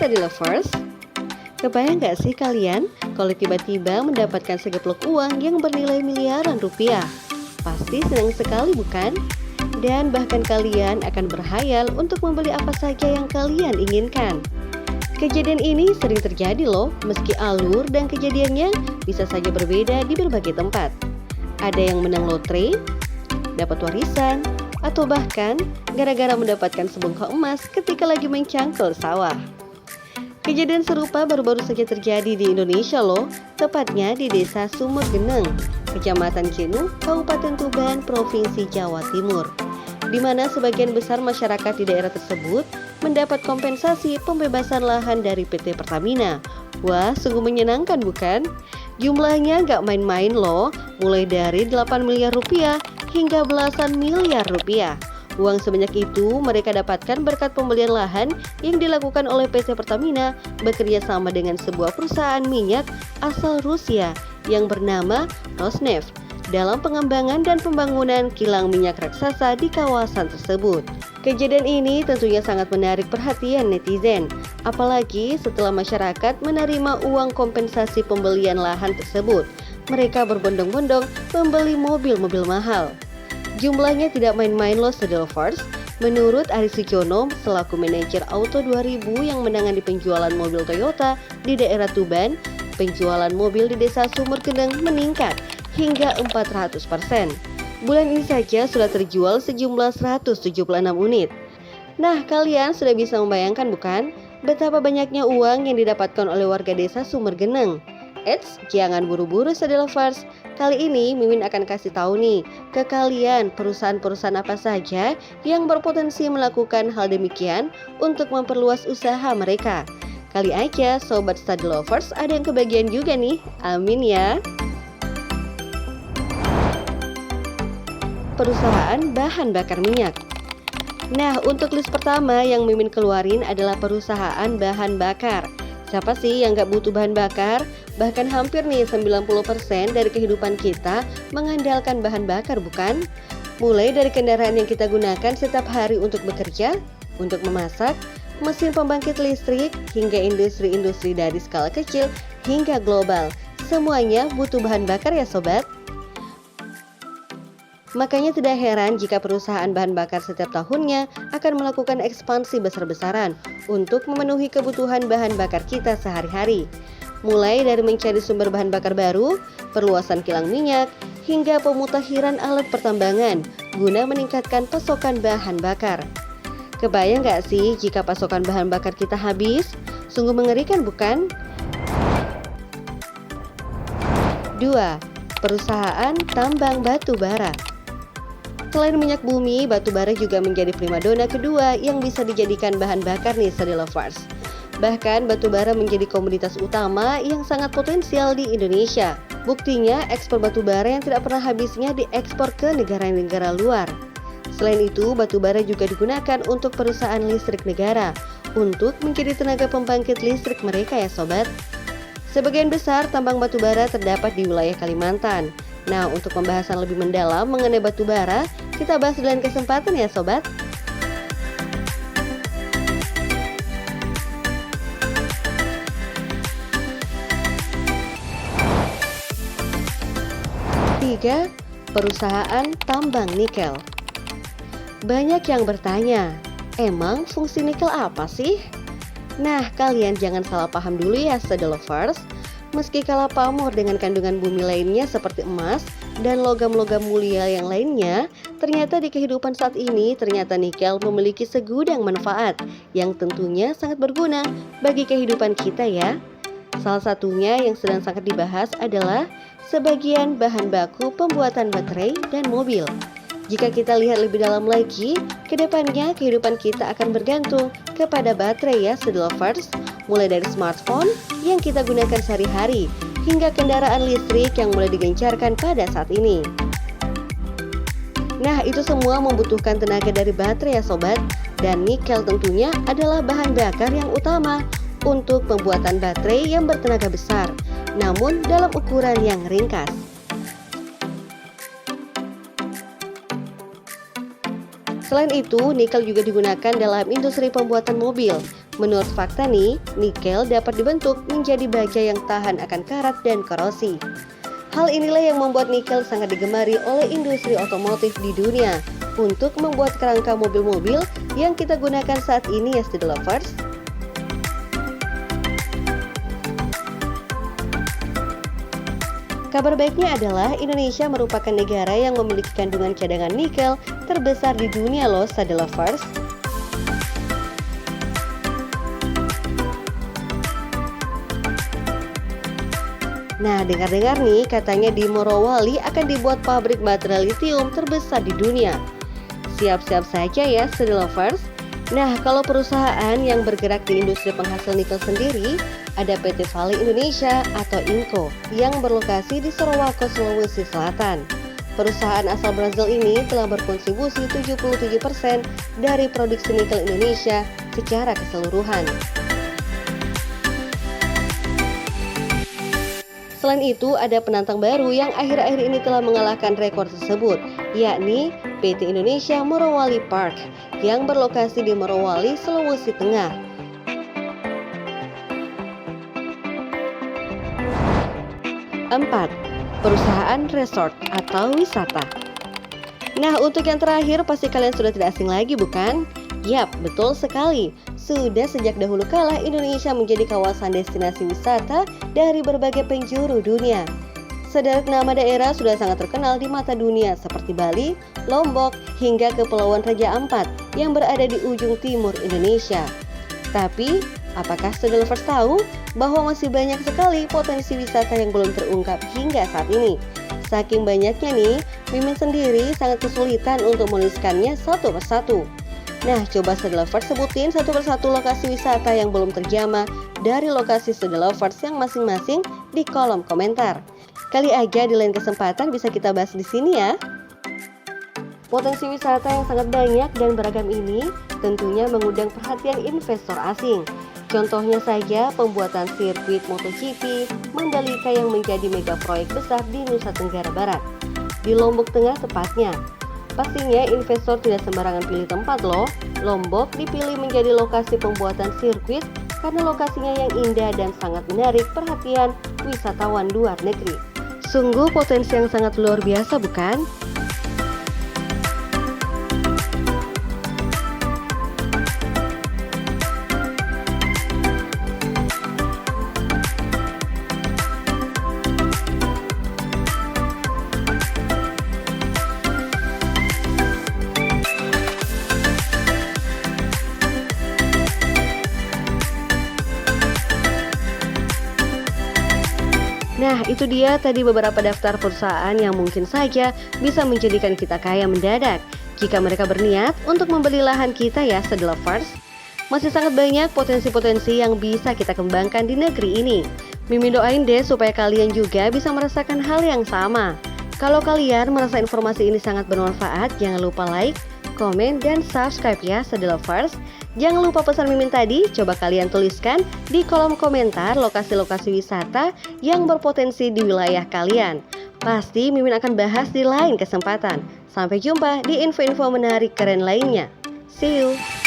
study lovers? Kebayang gak sih kalian kalau tiba-tiba mendapatkan segeplok uang yang bernilai miliaran rupiah? Pasti senang sekali bukan? Dan bahkan kalian akan berhayal untuk membeli apa saja yang kalian inginkan. Kejadian ini sering terjadi loh, meski alur dan kejadiannya bisa saja berbeda di berbagai tempat. Ada yang menang lotre, dapat warisan, atau bahkan gara-gara mendapatkan sebongkah emas ketika lagi mencangkul sawah. Kejadian serupa baru-baru saja terjadi di Indonesia loh, tepatnya di Desa Sumurgeneng, Kecamatan Jenuh, Kabupaten Tuban, Provinsi Jawa Timur, di mana sebagian besar masyarakat di daerah tersebut mendapat kompensasi pembebasan lahan dari PT Pertamina. Wah, sungguh menyenangkan bukan? Jumlahnya gak main-main loh, mulai dari 8 miliar rupiah hingga belasan miliar rupiah. Uang sebanyak itu mereka dapatkan berkat pembelian lahan yang dilakukan oleh PT Pertamina bekerja sama dengan sebuah perusahaan minyak asal Rusia yang bernama Rosneft dalam pengembangan dan pembangunan kilang minyak raksasa di kawasan tersebut. Kejadian ini tentunya sangat menarik perhatian netizen, apalagi setelah masyarakat menerima uang kompensasi pembelian lahan tersebut. Mereka berbondong-bondong membeli mobil-mobil mahal. Jumlahnya tidak main-main loh study lovers. Menurut Ari Sujono selaku manajer Auto 2000 yang menangani penjualan mobil Toyota di daerah Tuban, penjualan mobil di Desa Sumurgeneng meningkat hingga 400%. Bulan ini saja sudah terjual sejumlah 176 unit. Nah, kalian sudah bisa membayangkan bukan betapa banyaknya uang yang didapatkan oleh warga Desa Sumurgeneng? Eits, jangan buru-buru study lovers. Kali ini Mimin akan kasih tahu nih ke kalian perusahaan-perusahaan apa saja yang berpotensi melakukan hal demikian untuk memperluas usaha mereka. Kali aja sobat study lovers ada yang kebagian juga nih. Amin ya. Perusahaan bahan bakar minyak. Nah, untuk list pertama yang Mimin keluarin adalah perusahaan bahan bakar. Siapa sih yang gak butuh bahan bakar? Bahkan hampir nih 90% dari kehidupan kita mengandalkan bahan bakar bukan? Mulai dari kendaraan yang kita gunakan setiap hari untuk bekerja, untuk memasak, mesin pembangkit listrik, hingga industri-industri dari skala kecil hingga global. Semuanya butuh bahan bakar ya sobat? Makanya tidak heran jika perusahaan bahan bakar setiap tahunnya akan melakukan ekspansi besar-besaran untuk memenuhi kebutuhan bahan bakar kita sehari-hari. Mulai dari mencari sumber bahan bakar baru, perluasan kilang minyak, hingga pemutakhiran alat pertambangan guna meningkatkan pasokan bahan bakar. Kebayang gak sih jika pasokan bahan bakar kita habis? Sungguh mengerikan bukan? 2. Perusahaan tambang batu bara. Selain minyak bumi, batu bara juga menjadi primadona kedua yang bisa dijadikan bahan bakar nih study lovers. Bahkan batu bara menjadi komoditas utama yang sangat potensial di Indonesia. Buktinya ekspor batu bara yang tidak pernah habisnya diekspor ke negara-negara luar. Selain itu, batu bara juga digunakan untuk perusahaan listrik negara untuk menjadi tenaga pembangkit listrik mereka ya sobat. Sebagian besar tambang batu bara terdapat di wilayah Kalimantan. Nah, untuk pembahasan lebih mendalam mengenai batu bara, kita bahas di lain kesempatan ya sobat. Tiga, perusahaan tambang nikel. Banyak yang bertanya, emang fungsi nikel apa sih? Nah, kalian jangan salah paham dulu ya study lovers. Meski kalah pamor dengan kandungan bumi lainnya seperti emas dan logam-logam mulia yang lainnya, ternyata di kehidupan saat ini ternyata nikel memiliki segudang manfaat yang tentunya sangat berguna bagi kehidupan kita ya. Salah satunya yang sedang sangat dibahas adalah sebagian bahan baku pembuatan baterai dan mobil. Jika kita lihat lebih dalam lagi, kedepannya kehidupan kita akan bergantung kepada baterai ya study lovers. Mulai dari smartphone yang kita gunakan sehari-hari hingga kendaraan listrik yang mulai digencarkan pada saat ini. Nah, itu semua membutuhkan tenaga dari baterai ya sobat. Dan nikel tentunya adalah bahan bakar yang utama untuk pembuatan baterai yang bertenaga besar, namun dalam ukuran yang ringkas. Selain itu, nikel juga digunakan dalam industri pembuatan mobil, Menurut fakta nih, nikel dapat dibentuk menjadi baja yang tahan akan karat dan korosi. Hal inilah yang membuat nikel sangat digemari oleh industri otomotif di dunia untuk membuat kerangka mobil-mobil yang kita gunakan saat ini ya Study Lovers. Kabar baiknya adalah Indonesia merupakan negara yang memiliki kandungan cadangan nikel terbesar di dunia loh Study Lovers. Nah, dengar-dengar nih katanya di Morowali akan dibuat pabrik baterai lithium terbesar di dunia. Siap-siap saja ya Study Lovers. Nah, kalau perusahaan yang bergerak di industri penghasil nikel sendiri, ada PT Vale Indonesia atau INCO yang berlokasi di Sorowako, Sulawesi Selatan. Perusahaan asal Brazil ini telah berkontribusi 77% dari produksi nikel Indonesia secara keseluruhan. Selain itu, ada penantang baru yang akhir-akhir ini telah mengalahkan rekor tersebut, yakni PT Indonesia Morowali Park yang berlokasi di Morowali, Sulawesi Tengah. Empat, perusahaan resort atau wisata. Nah, untuk yang terakhir pasti kalian sudah tidak asing lagi bukan? Yap, betul sekali. Sudah sejak dahulu kala Indonesia menjadi kawasan destinasi wisata dari berbagai penjuru dunia. Sederet nama daerah sudah sangat terkenal di mata dunia seperti Bali, Lombok, hingga Kepulauan Raja Ampat yang berada di ujung timur Indonesia. Tapi, apakah Study Lovers tahu bahwa masih banyak sekali potensi wisata yang belum terungkap hingga saat ini? Saking banyaknya nih, Mimin sendiri sangat kesulitan untuk menuliskannya satu persatu. Nah, coba Study Lovers sebutin satu persatu lokasi wisata yang belum terjamah dari lokasi Study Lovers yang masing-masing di kolom komentar. Kali aja di lain kesempatan bisa kita bahas di sini ya. Potensi wisata yang sangat banyak dan beragam ini tentunya mengundang perhatian investor asing. Contohnya saja pembuatan sirkuit MotoGP Mandalika yang menjadi mega proyek besar di Nusa Tenggara Barat, di Lombok Tengah tepatnya. Pastinya investor tidak sembarangan pilih tempat loh. Lombok dipilih menjadi lokasi pembuatan sirkuit karena lokasinya yang indah dan sangat menarik perhatian wisatawan luar negeri. Sungguh potensi yang sangat luar biasa bukan? Nah, itu dia tadi beberapa daftar perusahaan yang mungkin saja bisa menjadikan kita kaya mendadak jika mereka berniat untuk membeli lahan kita ya Study Lovers. Masih sangat banyak potensi-potensi yang bisa kita kembangkan di negeri ini. Mimin doain deh supaya kalian juga bisa merasakan hal yang sama. Kalau kalian merasa informasi ini sangat bermanfaat, jangan lupa like, komen, dan subscribe ya Study Lovers. Jangan lupa pesan Mimin tadi, coba kalian tuliskan di kolom komentar lokasi-lokasi wisata yang berpotensi di wilayah kalian. Pasti Mimin akan bahas di lain kesempatan. Sampai jumpa di info-info menarik keren lainnya. See you!